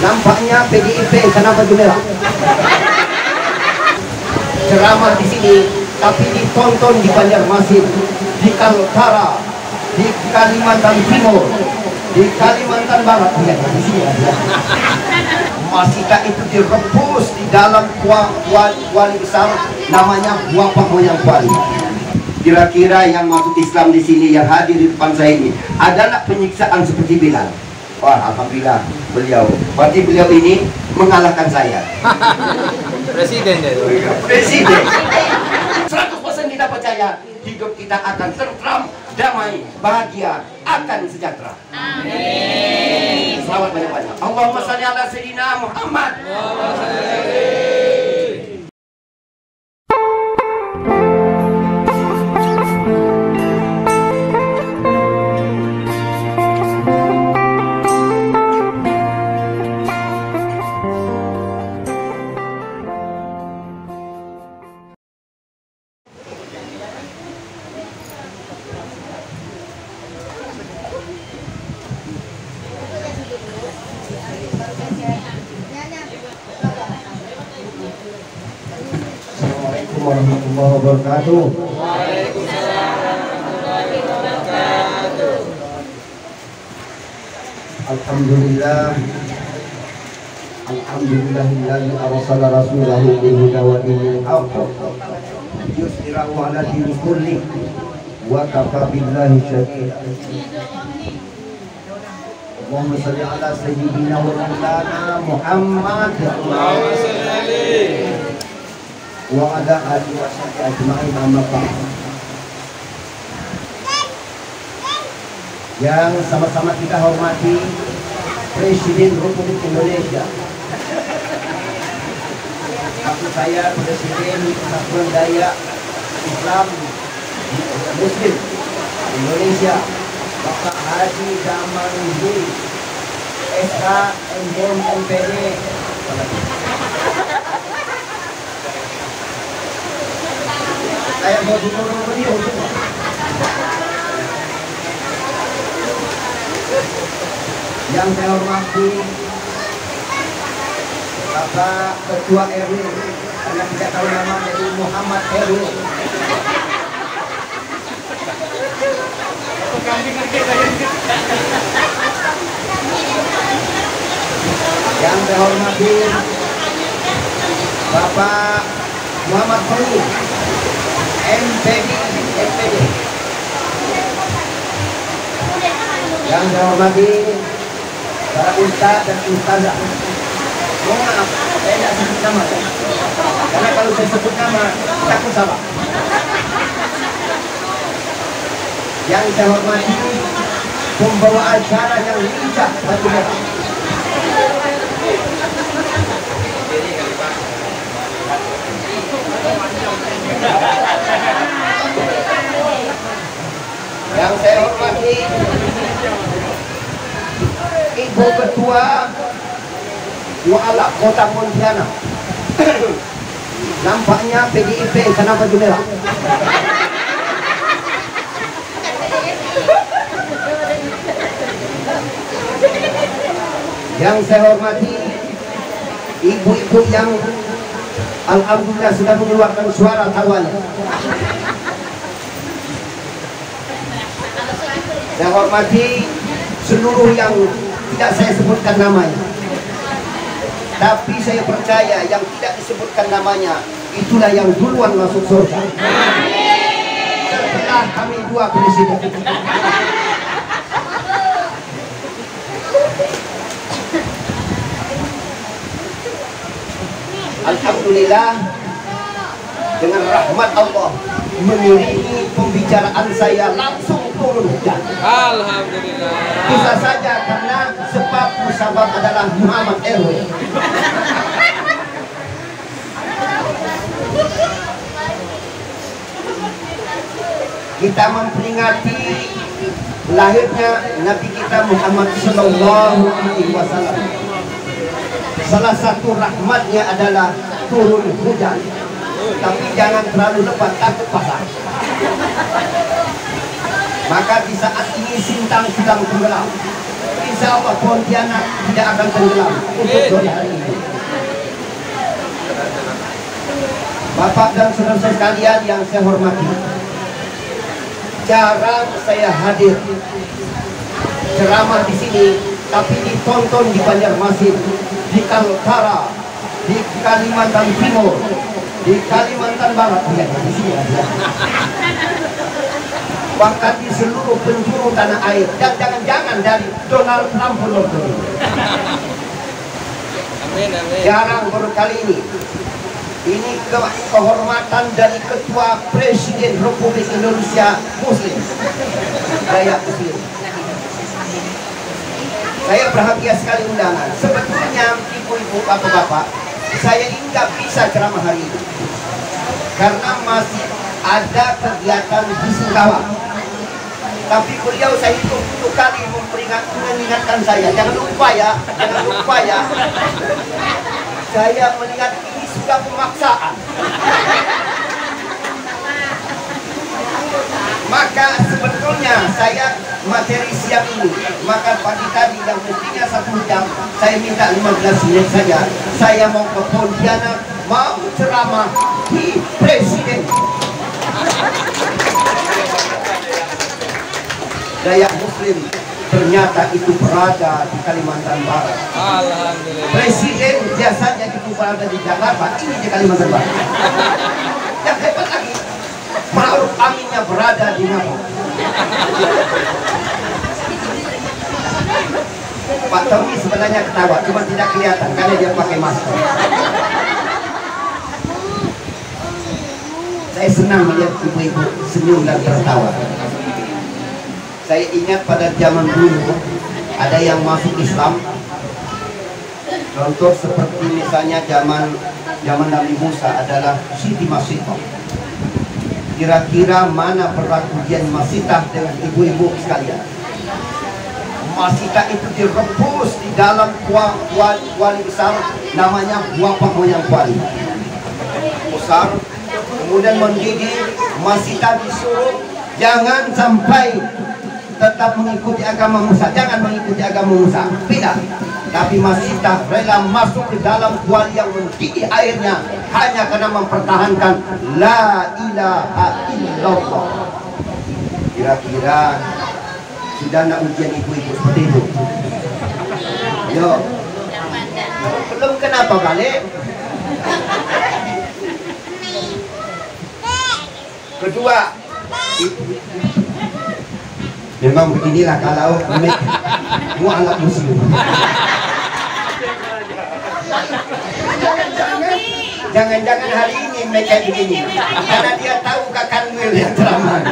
Nampaknya PDIP kenapa merah? Ceramah di sini, tapi ditonton di Banjarmasin, di Kaltara, di Kalimantan Timur, di Kalimantan Barat. Di sini Masihkah itu direbus di dalam kuali besar namanya buah moyang kuali. Kira-kira yang masuk Islam di sini yang hadir di depan saya ini adalah penyiksaan seperti Bilal. Wah, alhamdulillah beliau. Berarti beliau ini mengalahkan saya. Presiden ya itu. Presiden. 100% kita percaya hidup kita akan tentram, damai, bahagia, akan sejahtera. Amin. Selamat banyak-banyak. Allahumma shalli ala sayyidina Muhammad. Assalamualaikum warahmatullahi wabarakatuh. Alhamdulillah. Alhamdulillahilladzi arsala rasulahu bil huda wa dinil haqq yusirahu ala dini kulli wa kafa billahi shahida. Allahumma shalli ala sayyidina wa maulana Muhammad wa ala alihi wa sahbihi ajma'in, amma ba'd. Yang sama-sama kita hormati Presiden Republik Indonesia, maksud saya Presiden Persatuan Dayak Islam Muslim Indonesia, Bapak Haji Jamaludin SK MDM MPD. Saya mau dulu beliau. Yang saya hormati Bapak Ketua RW, karena tidak tahu nama, dari Muhammad RW. Yang saya hormati Bapak Muhammad Fahri MPD. Yang saya hormati para ustaz dan ustazah. Mohon maaf, saya tidak sebut nama, karena kalau saya sebut nama takut salah. Yang saya hormati pembawa acara yang lincah batu merah. Yang saya hormati Ibu Ketua Wala Kota Pontianak. Nampaknya PDIP kenapa merah? Yang saya hormati ibu-ibu yang alhamdulillah sudah mengeluarkan suara taruhannya. Saya hormati seluruh yang tidak saya sebutkan namanya, tapi saya percaya yang tidak disebutkan namanya itulah yang duluan masuk surga. Setelah kami dua presiden. Alhamdulillah, dengan rahmat Allah mengiringi pembicaraan saya langsung turun hujan. Alhamdulillah. Bisa saja karena sebab musabab adalah Muhammad RW. Kita memperingati lahirnya Nabi kita Muhammad Sallallahu Alaihi Wasallam. Salah satu rahmatnya adalah turun hujan. Tapi jangan terlalu lebat, takut basah. Maka di saat ini Sintang sedang tenggelam, di insya Allah Pontianak tidak akan tenggelam untuk sore hari ini. Bapak dan saudara sekalian yang saya hormati, jarang saya hadir ceramah di sini, tapi ditonton di Banjarmasin, di Kaltara, di Kalimantan Timur, di Kalimantan Barat, ya, di sini ada. Bahkan di seluruh penjuru tanah air, dan jangan-jangan dari Donald Trump pun nonton. Amin, amin. Jarang baru kali ini. Ini kehormatan dari Ketua Presiden Republik Indonesia Muslim, Dayak Muslim. Saya bahagia sekali undangan. Sebetulnya ibu-ibu, bapak-bapak, saya ini nggak bisa ceramah hari ini karena masih ada kegiatan di Singkawang. Tapi beliau saya itu 10 kali mengingatkan saya, jangan lupa ya. Saya melihat ini sudah pemaksaan. Maka sebetulnya saya materi siang ini, maka pagi tadi yang mestinya 1 jam, saya minta 15 menit saja. Saya mau ke Pontianak, mau ceramah di Presiden. Dayak Muslim ternyata itu berada di Kalimantan Barat. Alhamdulillah. Presiden biasanya itu berada di Jakarta, ini di Kalimantan Barat. Yang hebat lagi, Ma'ruf Aminnya berada di Malang. Pak Tommy sebenarnya ketawa, cuma tidak kelihatan karena dia pakai masker. Saya senang melihat ibu-ibu senyum dan tertawa. Saya ingat pada zaman dulu ada yang masuk Islam. Contoh seperti misalnya zaman Nabi Musa adalah Siti Masitah. Kira-kira mana perlakuan Masitah dengan ibu-ibu sekalian? Masitah itu direbus di dalam kuali besar, namanya Bapak Moyang Kuali besar, kemudian mendidih. Masitah disuruh jangan sampai tetap mengikuti agama Musa, jangan mengikuti agama Musa, tidak. Tapi Masitah rela masuk ke dalam kuali yang mendidih airnya hanya karena mempertahankan la ilaha illallah. Kira-kira sudah nak ujian ibu-ibu seperti itu? Yo, belum kenapa balik? Kedua, memang beginilah kalau mu anak muslim. Jangan-jangan hari ini make kayak begini karena dia tahu Kak Wil yang ceramah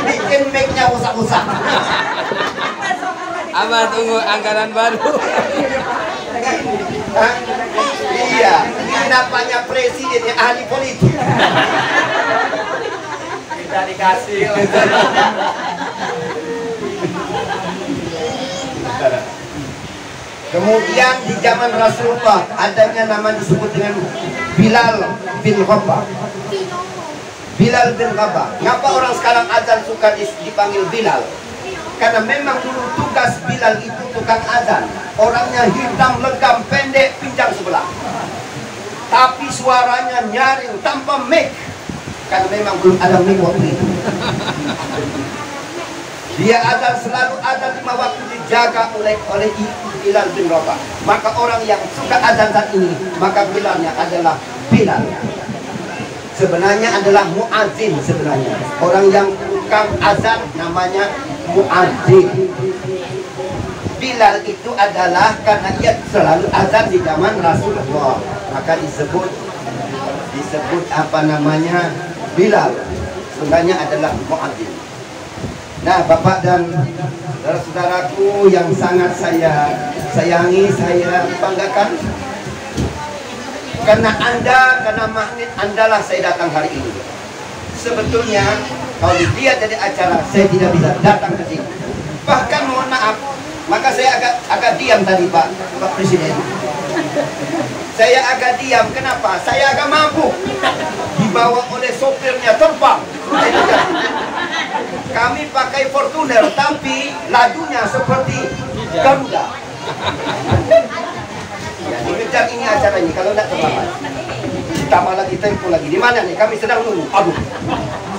bikin make-nya usah-usah. Abah tunggu anggaran baru. Iya, ini nampaknya presiden yang ahli politik. Kita dikasih. Kemudian di zaman Rasulullah adanya nama disebut dengan Bilal bin Rabah. Bilal bin Rabah. Ngapa orang sekarang azan suka dipanggil Bilal? Karena memang dulu tugas Bilal itu tukang azan. Orangnya hitam, legam, pendek, pincang sebelah. Tapi suaranya nyaring tanpa mic. Karena memang belum ada mic waktu itu. Dia azan selalu azan 5 waktu dijaga oleh Bilal bin Rabah. Maka orang yang suka azan saat ini, maka Bilalnya adalah Bilal. Sebenarnya adalah muadzin sebenarnya. Orang yang tukang azan namanya muadzin. Bilal itu adalah karena ia selalu azan di zaman Rasulullah, maka disebut apa namanya Bilal. Sebenarnya adalah muadzin. Nah, Bapak dan saudara-saudaraku yang sangat saya sayangi, saya banggakan, karena Anda, karena magnet Andalah saya datang hari ini. Sebetulnya kalau dilihat dari acara, saya tidak bisa datang ke sini. Bahkan mohon maaf, maka saya agak diam tadi Pak Presiden. Saya agak diam, kenapa? Saya agak mabuk. Dibawa oleh sopirnya terbang. Kami pakai Fortuner, tapi lajunya seperti Garuda. Ya, dikejar ini acaranya kalau tidak terlambat. Ditambah lagi tempo lagi. Di mana nih? Kami sedang nunggu. Aduh,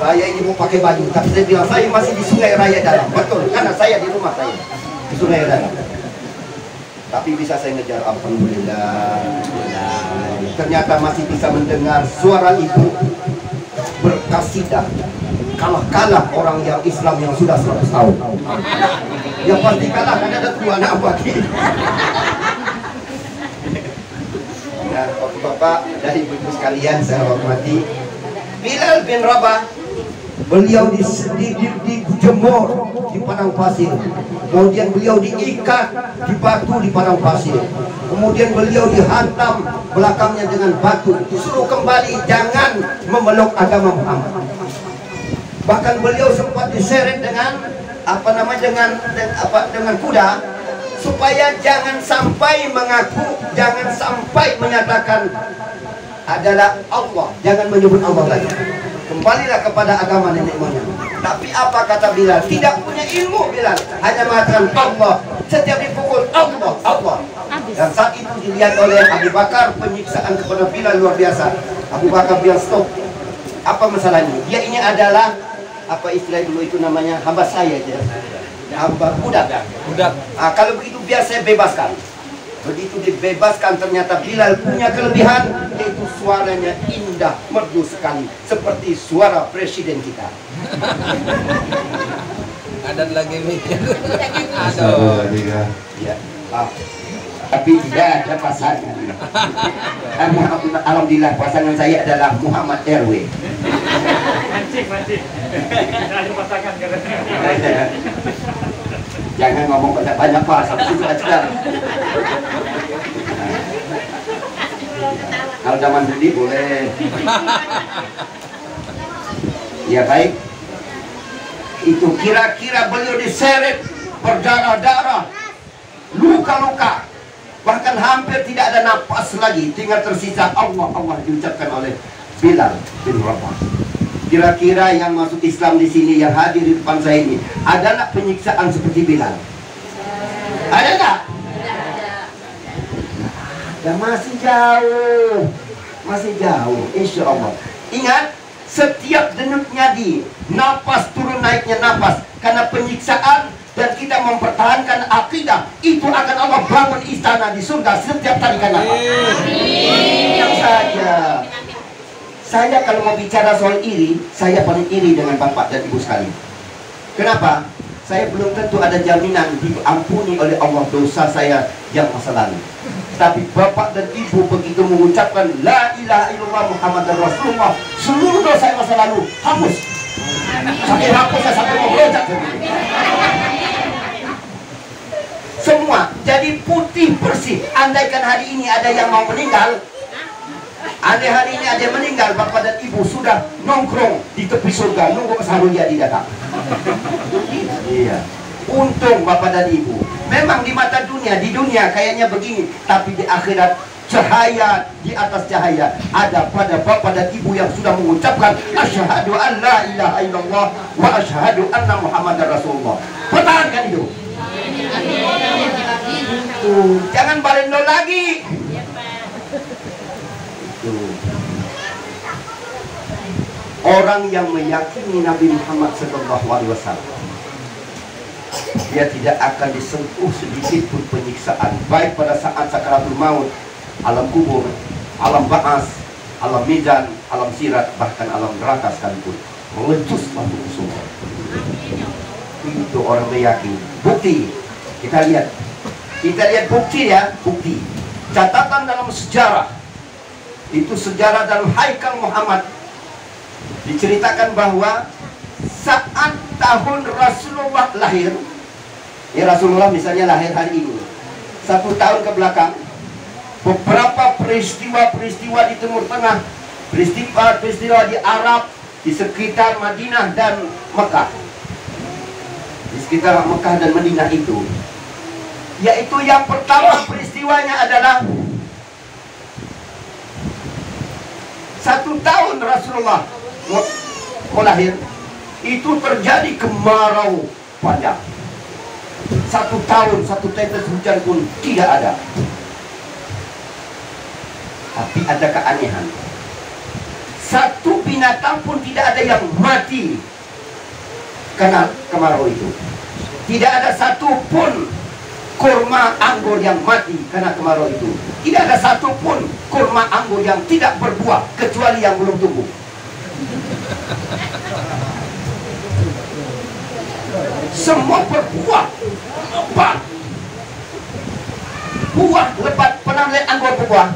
saya ini mau pakai baju, tapi saya bilang saya masih di Sungai Raya Dalam. Betul, karena saya di rumah saya di Sungai Dalam. Tapi bisa saya ngejar, alhamdulillah. Ternyata masih bisa mendengar suara ibu berkasidah. Kalah orang yang Islam yang sudah 100 tahun. Yang pasti kalah karena ada dua anak bagi. Nah, bapak-bapak dan ibu-ibu sekalian saya hormati, Bilal bin Rabah, beliau dijemur di padang pasir, kemudian beliau diikat di batu di padang pasir, kemudian beliau dihantam belakangnya dengan batu, disuruh kembali jangan memeluk agama Muhammad. Bahkan beliau sempat diseret dengan dengan kuda, supaya jangan sampai mengaku, jangan sampai menyatakan adalah Allah, jangan menyebut Allah lagi. Kembalilah kepada agama nenek moyang. Tapi apa kata Bilal? Tidak punya ilmu Bilal, hanya mengatakan Allah. Setiap dipukul Allah. Dan saat itu dilihat oleh Abu Bakar, penyiksaan kepada Bilal luar biasa. Abu Bakar bilang stop. Apa masalahnya? Dia ini adalah apa istilah dulu itu namanya, hamba saya aja. Hamba budak. Kalau begitu biar saya bebaskan. Begitu dibebaskan, ternyata Bilal punya kelebihan, yaitu suaranya indah, merdu sekali, seperti suara presiden kita. Ada lagi mikir. Aduh. Ya. Tapi tidak ada pasangan. Alhamdulillah pasangan saya adalah Muhammad RW. Mancing. Tidak ada pasangan katanya. Jangan ngomong banyak Pak, sampai situ aja. Kalau zaman dulu boleh. Ya baik. Itu kira-kira beliau diseret berdarah-darah, luka-luka, bahkan hampir tidak ada napas lagi, tinggal tersisa Allah diucapkan oleh Bilal bin Rabah. Kira-kira yang masuk Islam di sini, yang hadir di depan saya ini, ada nggak penyiksaan seperti Bilal? Ada nggak? Ya masih jauh, insya Allah. Ingat, setiap denyut nadi, napas turun naiknya napas, karena penyiksaan, dan kita mempertahankan akidah, itu akan Allah bangun istana di surga setiap tarikan napas. Yang saja. Saya kalau mau bicara soal iri, saya paling iri dengan bapak dan ibu sekalian. Kenapa? Saya belum tentu ada jaminan diampuni oleh Allah dosa saya yang masa lalu. Tapi bapak dan ibu begitu mengucapkan La ilaha illallah Muhammadar Rasulullah, seluruh dosa yang masa lalu hapus. Sampai hapusnya sampai mau meloncat. Semua jadi putih bersih. Andaikan hari ini ada yang mau meninggal, hari ini ada yang meninggal, bapak dan ibu sudah nongkrong di tepi surga nunggu Sahrul Yadi datang. Iya. Untung bapak dan ibu. Memang di mata dunia, di dunia kayaknya begini, tapi di akhirat cahaya di atas cahaya ada pada bapak dan ibu yang sudah mengucapkan asyhadu an la ilaha illallah wa asyhadu anna Muhammadar Rasulullah. Pertahankan itu. Jangan balik nol lagi. Orang yang meyakini Nabi Muhammad SAW, dia tidak akan disentuh sedikit pun penyiksaan, baik pada saat sakaratul maut, alam kubur, alam ba'as, alam mizan, alam sirat, bahkan alam neraka sekalipun, meletus masuk surga. Itu orang meyakini. Bukti, kita lihat bukti ya, bukti. Catatan dalam sejarah, itu sejarah dalam Haikal Muhammad, diceritakan bahwa saat tahun Rasulullah lahir, ya Rasulullah misalnya lahir hari ini, 1 tahun ke belakang, beberapa peristiwa-peristiwa di Timur Tengah, peristiwa di Arab, di sekitar Madinah dan Mekah, di sekitar Mekah dan Madinah itu, yaitu yang pertama peristiwanya adalah 1 tahun Rasulullah mau lahir, itu terjadi kemarau panjang. 1 tahun 1 tetes hujan pun tidak ada. Tapi ada keanehan. 1 binatang pun tidak ada yang mati karena kemarau itu. Tidak ada 1 pun kurma anggur yang mati karena kemarau itu. Tidak ada 1 pun kurma anggur yang tidak berbuah kecuali yang belum tumbuh. Semua berbuah lebat. Buah lebat. Pernah lihat anggur berbuah?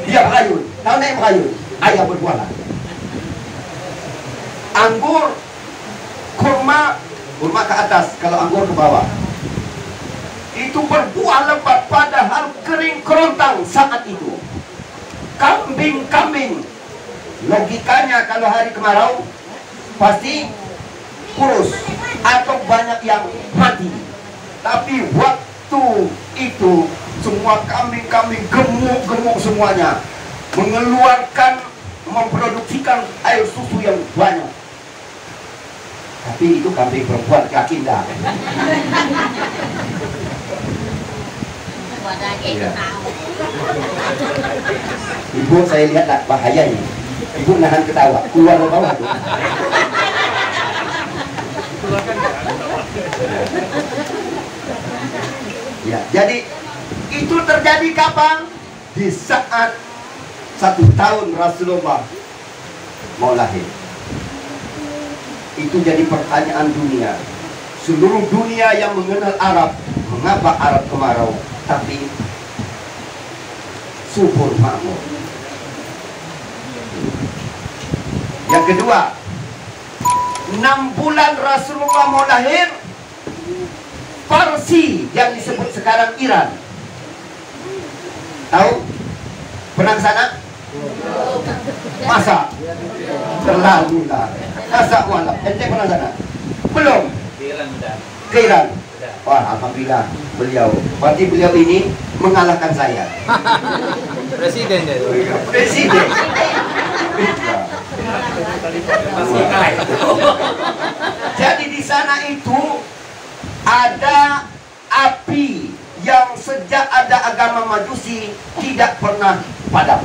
Dia berayun. Tahu naik berayun? Ayah berbuah lah. Anggur, kurma ke atas, kalau anggur ke bawah. Itu berbuah lebat padahal kering kerontang saat itu. Kambing-kambing, logikanya kalau hari kemarau pasti kurus atau banyak yang mati. Tapi waktu itu semua kambing-kambing gemuk-gemuk semuanya, mengeluarkan, memproduksikan air susu yang banyak. Tapi itu kambing perempuan Kakinda. Ya. Ibu saya lihatlah bahayanya. Ibu nahan ketawa, keluar ke bawah tuh. Ya, jadi itu terjadi kapan? Di saat 1 tahun Rasulullah mau lahir. Itu jadi pertanyaan dunia. Seluruh dunia yang mengenal Arab, mengapa Arab kemarau tapi subur makmur. Yang kedua, 6 bulan Rasulullah mau lahir, Parsi yang disebut sekarang Iran. Tahu? Pernah ke sana? Masa? Terlalu lah. Masa walap. Ente pernah sana? Belum? Ke Iran? Wah, alhamdulillah beliau. Berarti beliau ini mengalahkan saya. Presiden ya? Presiden. Jadi di sana itu ada api yang sejak ada agama Majusi tidak pernah padam.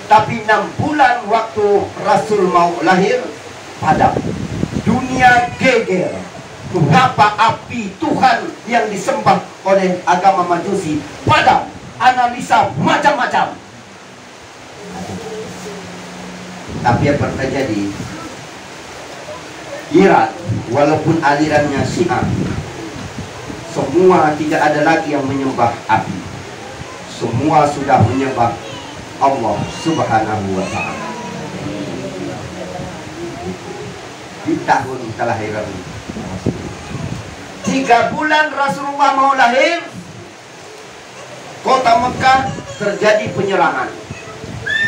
Tapi 6 bulan waktu Rasul mau lahir padam. Dunia geger. Mengapa api Tuhan yang disembah oleh agama Majusi padam? Analisa macam-macam. Tapi apa yang terjadi? Iran, walaupun alirannya Syiah, semua tidak ada lagi yang menyembah api. Semua sudah menyembah Allah Subhanahu wa ta'ala. Di tahun kelahiran 3 bulan Rasulullah mau lahir, kota Mekah terjadi penyerangan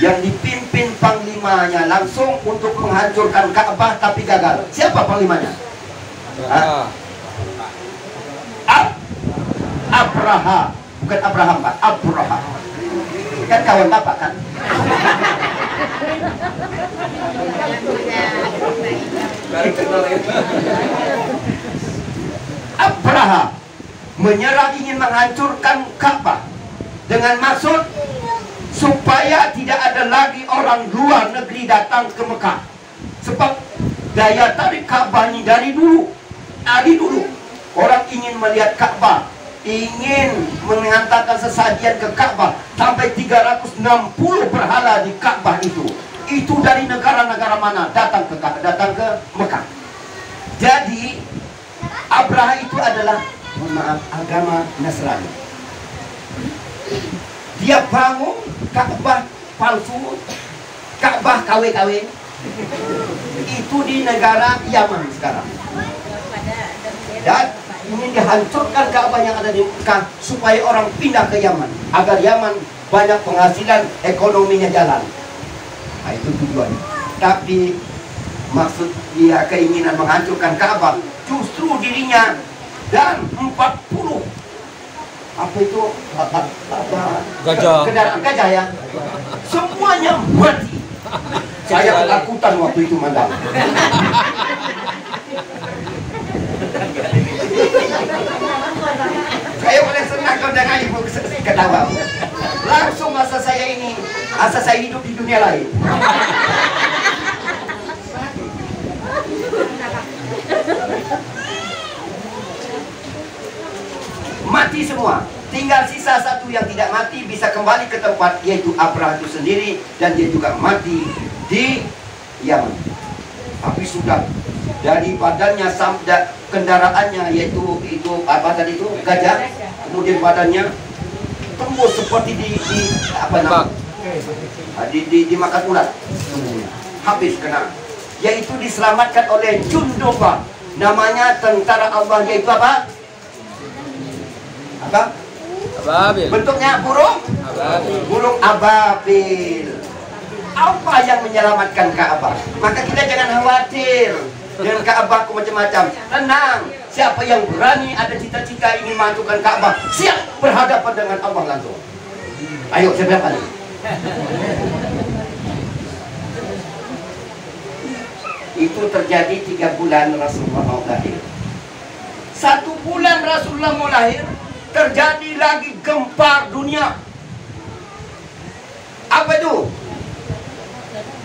yang dipimpin panglimanya langsung untuk menghancurkan Ka'bah, tapi gagal. Siapa panglimanya? Abraha, bukan Abraham, Pak. Abraha. Kan kawan Bapak kan? Abraha menyerang, ingin menghancurkan Ka'bah dengan maksud supaya tidak ada lagi orang luar negeri datang ke Mekah. Sebab daya tarik Ka'bah ini dari dulu orang ingin melihat Ka'bah, ingin mengantarkan sesajian ke Ka'bah. Sampai 360 berhala di Ka'bah itu dari negara-negara mana datang ke Mekah. Jadi Abraha itu adalah, mohon maaf, agama Nasrani. Dia bangun Ka'bah palsu, Ka'bah KW-KW. Itu di negara Yaman sekarang. Dan ingin dihancurkan Ka'bah yang ada di Mekah supaya orang pindah ke Yaman, agar Yaman banyak penghasilan, ekonominya jalan. Nah, itu tujuannya. Tapi maksud dia keinginan menghancurkan Ka'bah, justru dirinya dan 40 apa itu kendaraan gajah ya, semuanya mati. Saya ketakutan waktu itu mandang. Ayo boleh senang kau dengan ibu ketawa. Langsung asa saya hidup di dunia lain. Mati semua. Tinggal sisa satu yang tidak mati bisa kembali ke tempat, yaitu Abraha itu sendiri, dan dia juga mati di Yaman. Tapi sudah dari badannya sampai kendaraannya, yaitu apa tadi itu gajah, kemudian badannya tembus seperti dimakan ulat, habis kena. Yaitu diselamatkan oleh Jundubah, namanya tentara Allah, yaitu apa? Ababil. Bentuknya burung? Ababil. Burung ababil. Apa yang menyelamatkan Ka'bah? Maka kita jangan khawatir dengan Ka'bah macam-macam. Tenang. Siapa yang berani ada cita-cita ingin masukkan Ka'bah, siap berhadapan dengan Allah langsung. Ayo, siapa yang paling? Itu terjadi 3 bulan Rasulullah mau lahir. 1 bulan Rasulullah mau lahir, terjadi lagi gempa dunia. Apa itu?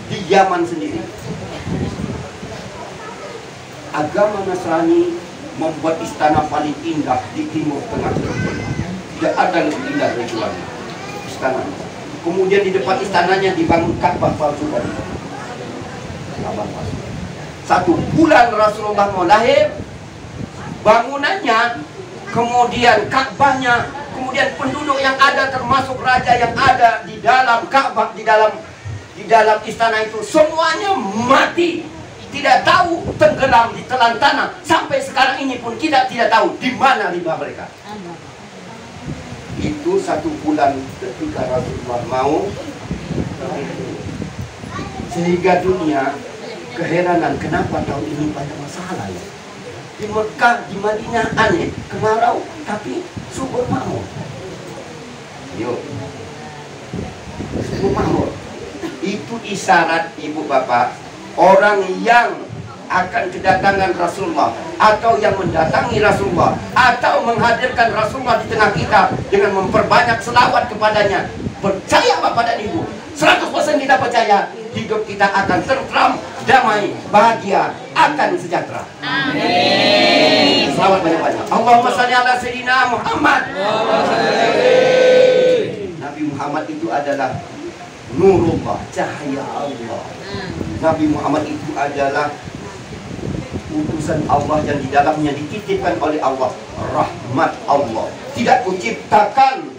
Di Yaman sendiri, agama Nasrani membuat istana paling indah di Timur Tengah. Tidak ada lebih indah dari itu istana. Kemudian di depan istananya dibangun Ka'bah palsu tadi. 1 bulan Rasulullah mau lahir, bangunannya, kemudian Ka'bahnya, kemudian penduduk yang ada termasuk raja yang ada di dalam Ka'bah, di dalam istana itu semuanya mati, tidak tahu, tenggelam di telan tanah. Sampai sekarang ini pun kita tidak tahu di mana riba mereka. Itu 1 bulan ketika Rasulullah mau, sehingga dunia keheranan kenapa tahun ini banyak masalah ya. Di Mekah, di Madinah aneh, kemarau, tapi subur makmur. Yuk, subur makmur. Itu isyarat ibu bapak, orang yang akan kedatangan Rasulullah, atau yang mendatangi Rasulullah, atau menghadirkan Rasulullah di tengah kita dengan memperbanyak selawat kepadanya. Percaya bapak dan ibu, 100% kita percaya hidup kita akan tentram, damai, bahagia, akan sejahtera. Amin. Selawat banyak-banyak. Allahumma shalli ala sayyidina Muhammad. Nabi Muhammad itu adalah nurullah, cahaya Allah. Nabi Muhammad itu adalah utusan Allah yang di dalamnya dititipkan oleh Allah rahmat Allah. Tidak kuciptakan,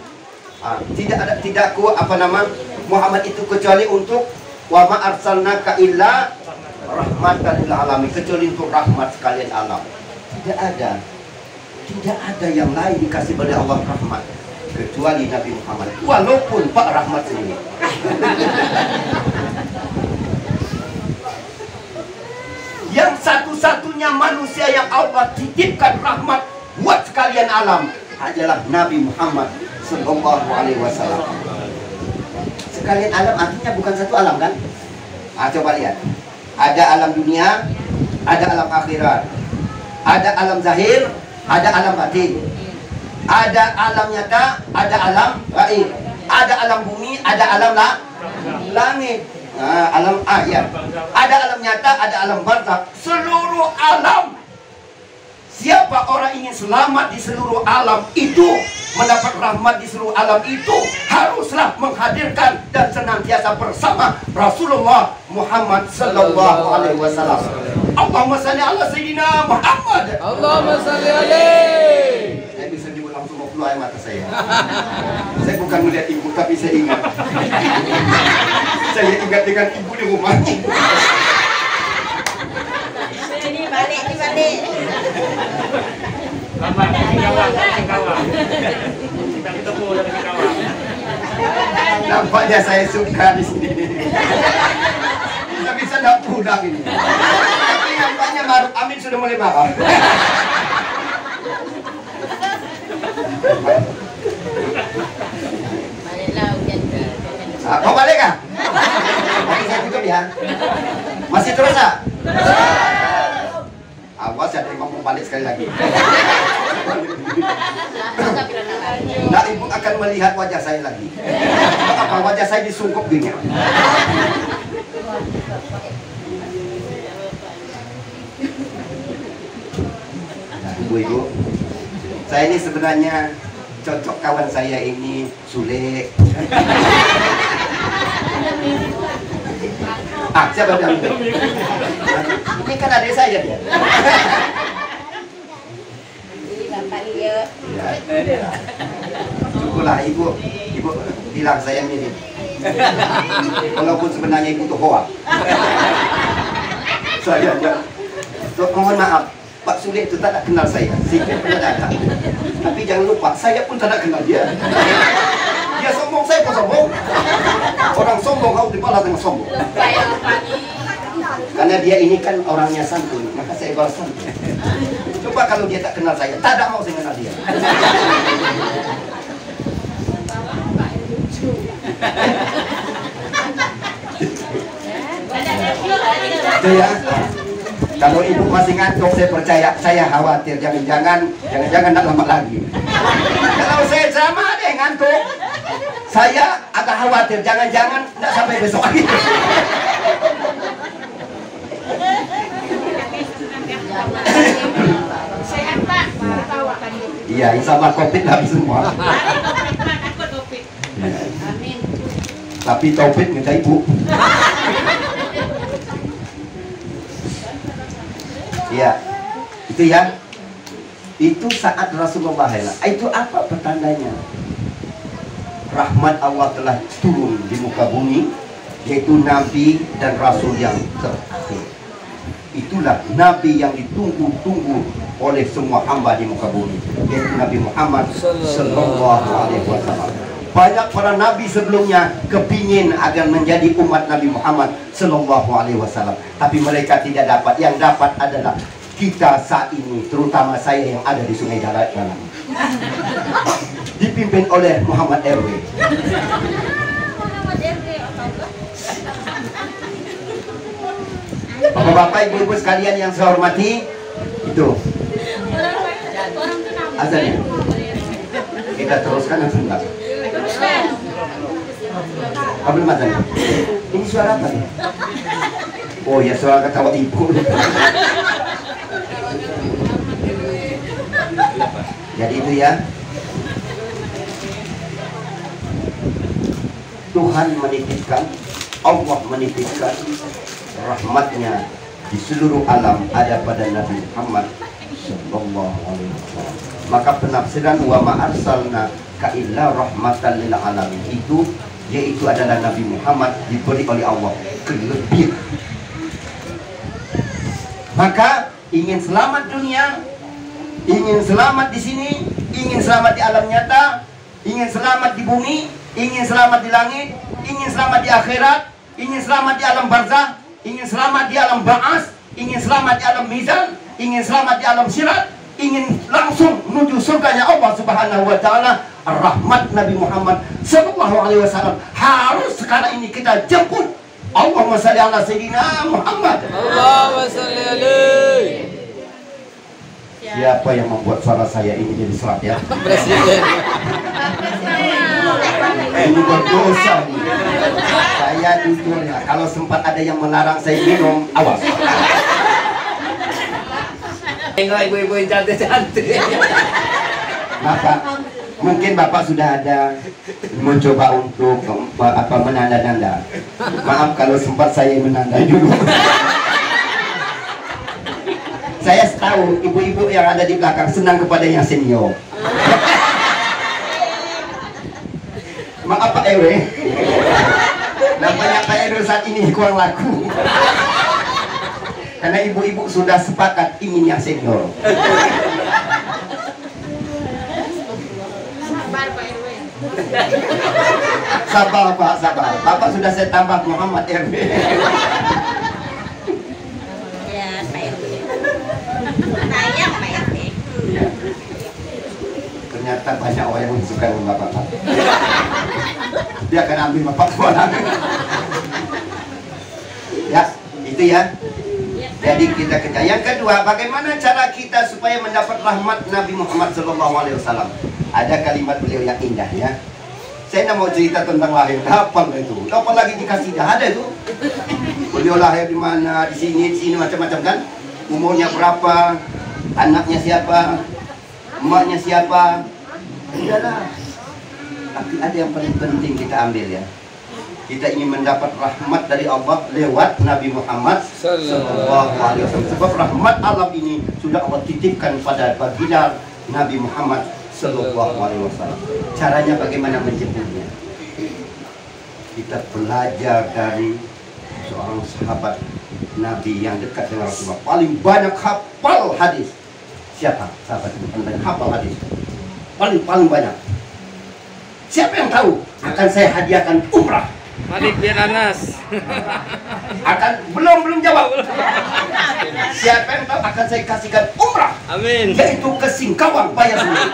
Muhammad itu kecuali untuk wa ma arsalnaka illa rahmatan lil alamin, kecuali untuk rahmat sekalian alam. Tidak ada yang lain dikasih oleh Allah rahmat kecuali Nabi Muhammad, walaupun Pak Rahmat sendiri. Yang satu-satunya manusia yang Allah titipkan rahmat buat sekalian alam adalah Nabi Muhammad sallallahu alaihi wasallam. Sekalian alam artinya bukan satu alam kan? Coba lihat. Ada alam dunia, ada alam akhirat. Ada alam zahir, ada alam batin. Ada alam nyata, ada alam gaib. Ada alam bumi, ada alam langit. Alam akhir. Ada alam nyata, ada alam barzakh. Seluruh alam. Siapa orang ingin selamat di seluruh alam itu, mendapat rahmat di seluruh alam itu, haruslah menghadirkan dan senantiasa bersama Rasulullah Muhammad sallallahu alaihi wasallam. Allahumma salli ala sayyidina Muhammad. Allahumma salli alaihi. Saya bisa nyebut langsung mau keluar air mata saya. Saya bukan melihat ibu, tapi saya ingat. Saya ingat dengan ibu di rumah. Ini balik. Lama, Singkawa. Kita ketemu dari Singkawa. Nampaknya saya suka di sini. Bisa tidak pulang ini. Tapi nampaknya Maruf Amin sudah mulai marah. Baliklah hujan. Mau balik kah? Masih saya tutup ya. Masih terus ah? Awas ada yang mau balik sekali lagi. Nah, ibu akan melihat wajah saya lagi. Apa wajah saya disungkup gini? Nah, ibu-ibu, saya ini sebenarnya cocok kawan saya ini Sule. Siapa bilang itu? Ini kan adik saya dia. Bapak lihat. Ya. Cukuplah ibu bilang saya mirip. Walaupun sebenarnya ibu itu hoa. Saya enggak. Mohon maaf, Pak Sule itu tak kenal saya. Sikit pun ada. Tapi jangan lupa, saya pun tak kenal dia. Dia sombong, saya pun sombong. Orang sombong harus dibalas dengan sombong. Karena dia ini kan orangnya santun, maka saya balas santun. Coba kalau dia tak kenal saya, tak ada mau saya kenal dia. Itu ya. Kalau ibu masih ngantuk, saya percaya, saya khawatir. Jangan-jangan tak lama lagi. Kalau saya sama deh ngantuk, saya agak khawatir. Jangan-jangan tak sampai besok lagi. Sehat Pak, tawakan. Iya, insya Allah COVID habis semua. Amin. Tapi COVID minta ibu. Iya, itu ya. Itu saat Rasulullah lahir. Itu apa pertandanya? Rahmat Allah telah turun di muka bumi, yaitu Nabi dan Rasul yang terakhir. Itulah Nabi yang ditunggu-tunggu oleh semua hamba di muka bumi, yaitu Nabi Muhammad Sallallahu Alaihi Wasallam. Banyak para nabi sebelumnya kepingin agar menjadi umat Nabi Muhammad Sallallahu Alaihi Wasallam, tapi mereka tidak dapat. Yang dapat adalah kita saat ini, terutama saya yang ada di Sungai Darat Dalam, dipimpin oleh Muhammad RW. Bapak-bapak, ibu-ibu sekalian yang saya hormati, itu azannya. Kita teruskan atau enggak? Belum azan. Ini suara apa nih? Oh ya, suara ketawa ibu. Jadi itu ya, Tuhan menitipkan, Allah menitipkan rahmatnya di seluruh alam ada pada Nabi Muhammad Sallallahu Alaihi Wasallam. Maka penafsiran wa ma arsalna ka illa rahmatan lil alamin itu, yaitu adalah Nabi Muhammad diberi oleh Allah kelebihan. Maka ingin selamat dunia, ingin selamat di sini, ingin selamat di alam nyata, ingin selamat di bumi, ingin selamat di langit, ingin selamat di akhirat, ingin selamat di alam barzah, ingin selamat di alam ba'as, ingin selamat di alam mizan, ingin selamat di alam sirat, ingin langsung menuju surganya Allah Subhanahu wa taala, rahmat Nabi Muhammad Sallallahu Alaihi Wasallam harus sekarang ini kita jemput. Allahumma shalli ala sayyidina Muhammad. Allahumma shalli alaihi. Siapa yang membuat suara saya ini jadi serak ya? Presiden. Ini berdosa nih. Saya jujur ya, kalau sempat ada yang melarang saya minum, awas. Tengok ibu-ibu yang cantik-cantik. Bapak, mungkin Bapak sudah ada mencoba untuk menanda-nanda. Maaf kalau sempat saya menandai dulu. Saya tahu ibu-ibu yang ada di belakang senang kepada yang senior. Maaf Pak RW, nampaknya Pak RW saat ini kurang laku. Karena ibu-ibu sudah sepakat ingin yang senior. Sabar Pak RW. Sabar Pak, sabar. Bapak sudah saya tambah Muhammad RW. Ya Pak RW. Sayang Pak RW. Ternyata banyak orang yang suka dengan Bapak. Dia akan ambil Bapak pulang. Ya, itu ya. Jadi kita kerja. Yang kedua, bagaimana cara kita supaya mendapat rahmat Nabi Muhammad SAW? Ada kalimat beliau yang indah ya. Saya tidak mau cerita tentang lahir, hafal itu. Apalagi dikasih dah ada itu. Beliau lahir di mana, di sini macam-macam kan. Umurnya berapa, anaknya siapa, emaknya siapa. Tidaklah. Tapi ada yang paling penting kita ambil ya. Kita ingin mendapat rahmat dari Allah lewat Nabi Muhammad Sallallahu Alaihi Wasallam. Sebab rahmat alam ini sudah Allah titipkan pada baginda Nabi Muhammad Sallallahu Alaihi Wasallam. Caranya bagaimana menjemputnya? Kita belajar dari seorang sahabat Nabi yang dekat dengan Rasulullah, paling banyak hafal hadis. Siapa sahabat itu paling banyak hafal hadis? Paling banyak. Siapa yang tahu? Akan saya hadiahkan umrah. Malik bin Anas. Belum jawab. Siapa yang tahu akan saya kasihkan umrah. Amin. Yaitu ke Singkawang, bayar dulu.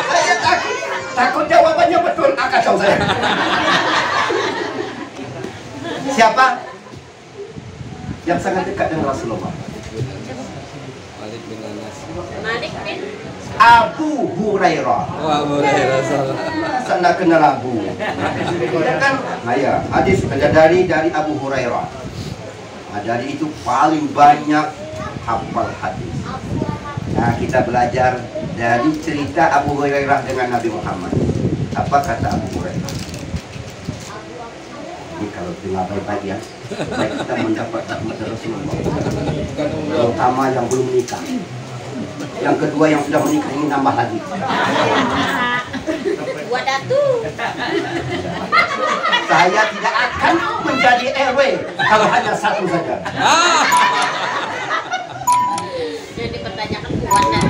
Saya takut jawabannya betul, kacau saya. Siapa yang sangat dekat dengan Rasulullah? Malik bin Anas. Malik bin Abu Hurairah. Oh, Abu Hurairah salah. Sana kenal Abu. Ya kan? Nah ya, hadis ada dari Abu Hurairah. Nah, dari itu paling banyak hafal hadis. Nah, kita belajar dari cerita Abu Hurairah dengan Nabi Muhammad. Apa kata Abu Hurairah? Ini kalau dengar baik-baik ya, baik kita mendapat rahmat dari Rasulullah. Terutama yang belum menikah. Yang kedua yang sudah menikah ingin nambah lagi. Wadatu. Saya tidak akan menjadi RW kalau hanya satu saja. Jadi pertanyakan kuatnya.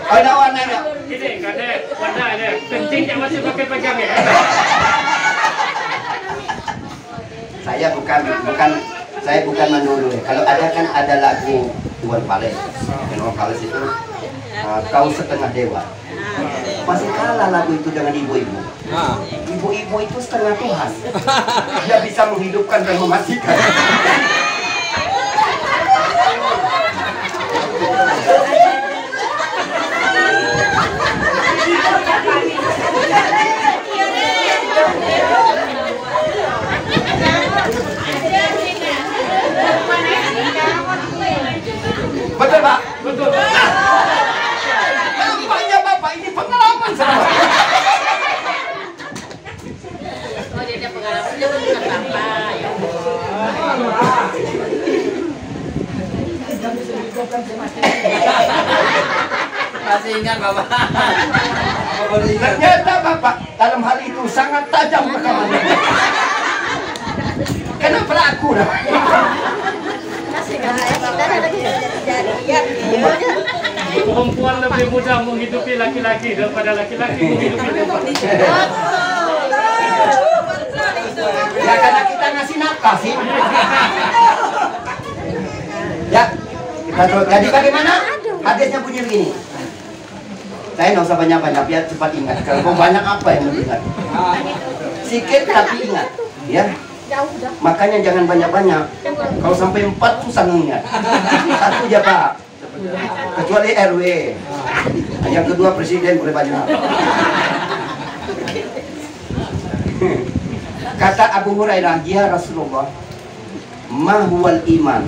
Ada warnanya. Ini kan ada warna ada. Kencingnya masih pakai pegang ya. Saya bukan menuduh. Kalau ada kan ada lagu Tuan Pales. Tuan Pales itu kau setengah dewa. Masih kalah lagu itu dengan ibu-ibu. Ibu-ibu itu setengah Tuhan. Dia bisa menghidupkan dan mematikan. Betul Pak? Betul. Nampaknya Bapak ini pengalaman sama. Oh, dia pengalaman dia bukan bapak. Ya. Masih ingat Bapak? Ternyata Bapak dalam hal itu sangat tajam rekamannya. Kenapa aku dah? Perempuan lebih mudah menghidupi laki-laki daripada laki-laki menghidupi perempuan. Ya karena kita ngasih nafkah sih. Ya, kita coba. Jadi bagaimana? Hadisnya bunyi begini. Saya nggak usah banyak-banyak, biar cepat ingat. Kalau mau banyak apa yang mau ingat? Sikit tapi ingat, ya. Makanya jangan banyak-banyak. Kalau sampai 4 susah mengingat. Satu aja Pak. Kecuali RW. Yang kedua presiden boleh banyak. Kata Abu Hurairah, ya Rasulullah, ma huwal iman,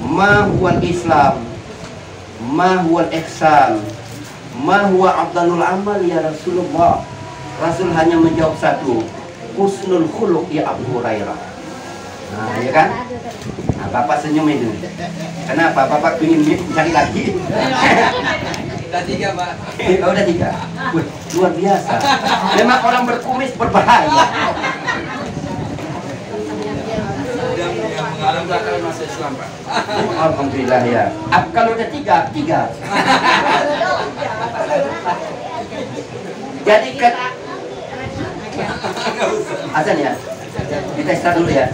ma huwal Islam, ma huwal ihsan, ma huwa afdalul amal ya Rasulullah. Rasul hanya menjawab satu, husnul khuluq ya Abu Hurairah. Nah, ya kan? Nah, Bapak senyum itu. Kenapa? Bapak ingin cari lagi? Udah 3 Pak. Oh, udah 3. Wih, luar biasa. Memang orang berkumis berbahaya. Yang mengalami belakang masuk Islam Pak. Alhamdulillah ya. Kalau udah 3. Jadi kan Hasan ya. Kita start dulu ya.